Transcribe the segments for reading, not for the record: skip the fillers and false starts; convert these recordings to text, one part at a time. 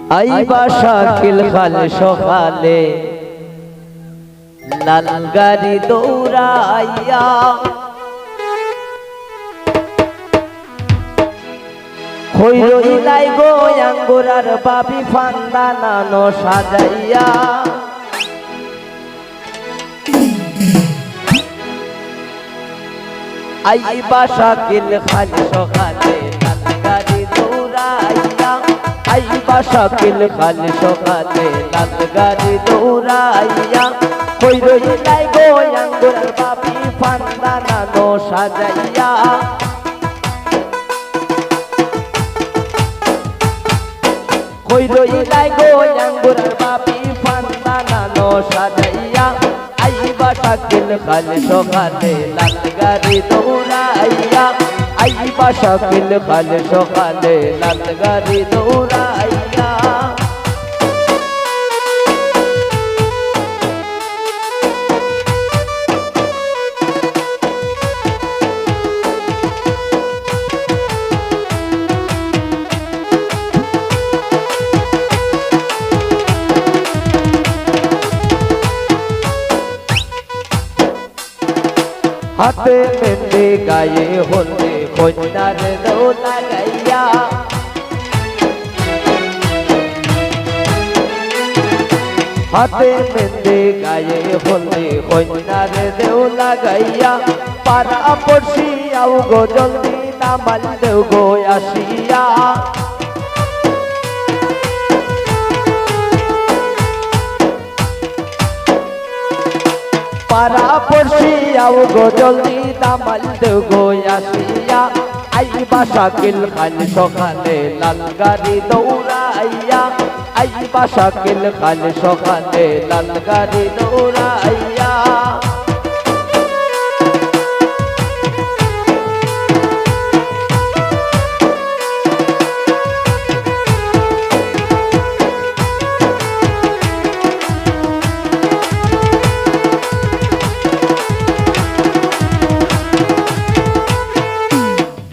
আইবা শাকিল খাল সকালে লাল গাড়ি দৌড়াইয়া হইরই লাই গো আঙ্গুরার বাবি ফান্দা নানো সাজাইয়া আইবা শাকিল খাল সকালে লাল গাড়ি দৌড়াইয়া আইবা শাকিল খাল সকালে লাল গাড়ি দৌড়াইয়া হইরই লাই গো আঙ্গুরার বাবি ফান্দা নানো সাজাইয়া হইরই লাই গো আঙ্গুরার বাবি ফান্দা নানো সাজাইয়া আইবা শাকিল খাল সকালে লাল গাড়ি দৌড়াইয়া আইবা শাকিল খাল সকালে লাল গাড়ি দৌড়াইয়া হাতে মেহেন্দি গায়ে হলদে কন্যার দৌলা গাইয়া হাতে মেহেন্দি গায়ে হলদে কন্যার দৌলা গাইয়া পাড়া পড়শি আও গো জলদি নামাল দেও গো আসিয়া পাড়া পড়শি আও গো জলদি নামাল দেও গো আসিয়া আইবা শাকিল খাল সকালে লাল গাড়ি দৌড়াইয়া আইবা শাকিল খাল সকালে লাল গাড়ি দৌড়াইয়া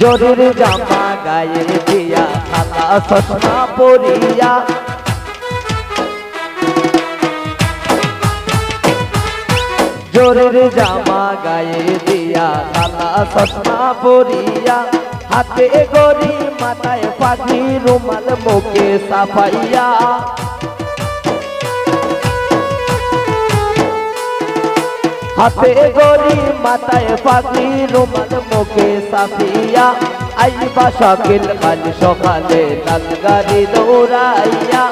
জরির জামা গায়ে দিয়া কালা চশমা পরিয়া জরির জামা গায়ে দিয়া কালা চশমা পরিয়া হাতে গড়ি মাথায় পাগড়ি রুমাল মুখে সাফাইয়া হাতে গড়ি মাথায় পাগড়ি রুমাল মুখে সাফিয়া আইবা শাকিল খাল সকালে লাল গাড়ি দৌড়াইয়া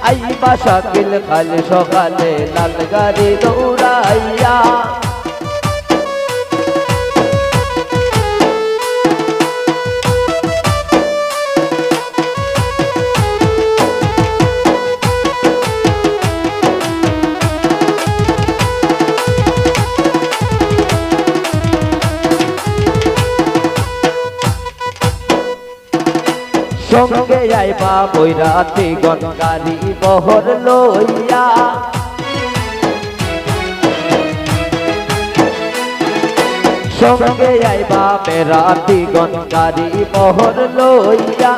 আইবা শাকিল খাল সকালে লাল গাড়ি দৌড়াইয়া সঙ্গে আইবা বৈরাতি গণ গাড়ি বহর লইয়া সঙ্গে আইবা বেরাতি গণ গাড়ি বহর লইয়া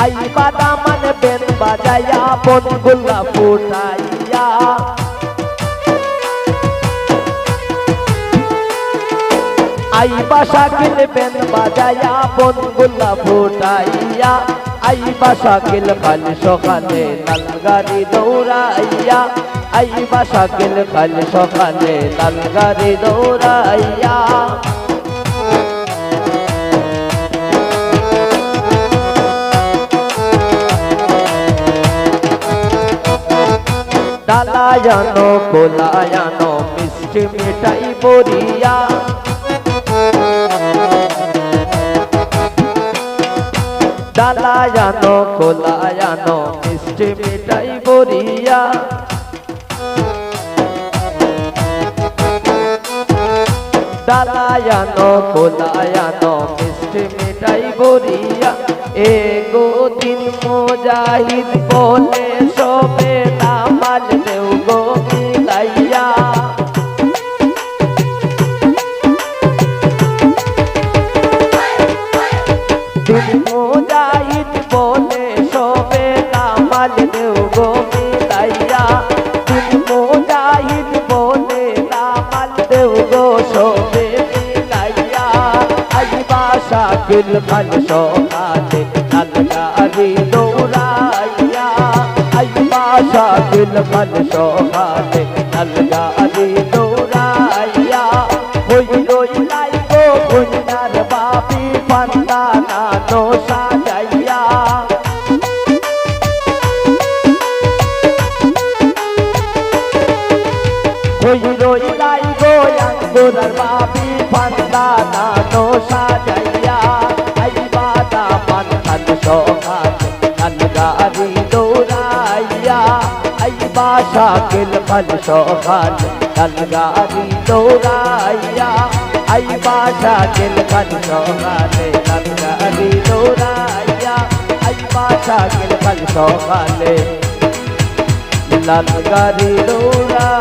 আইবা দামান বেন বাজাইয়া বন গুলা ফুটাইয়া আইবা শাকিল বেন বাজাইয়া বন গুলা ফুটাইয়া আইবা শাকিল খাল সকালে লাল গাড়ি দৌড়াইয়া আইবা শাকিল খাল সকালে লাল গাড়ি দৌড়াইয়া ডালায়ানো কোলায়ানো মিষ্টি মিঠাই বরিয়া ডালায়ানো কোলায়ানো মিষ্টি মিঠাই বরিয়া ডালায়ানো কোলায়ানো মিষ্টি মিঠাই বরিয়া এগো দিন মুজাহিদ বলে সবে নামাল দেও গো মিলাইয়া দিন মুজাহিদ বলে সবে নামাল দেও শাকিল খান সকালে লাল গাড়ি দৌড়াইয়া আইবা শাকিল খান সকালে লাল গাড়ি দৌড়াইয়া ওই রইলাই গো কন্যার বাপি পান্তা নানো সাজাইয়া ওই রইলাই গো আঙ্গুরার বাপি পান্তা নানো সাজাইয়া আইবা দামান খান সকালে লাল গাড়ি দৌড়াইয়া আইবা শাকিল খান সকালে লাল গাড়ি দৌড়াইয়া আইবা শাকিল খান সকালে লাল গাড়ি দৌড়াইয়া আইবা শাকিল খান সকালে লাল গাড়ি দৌড়াইয়া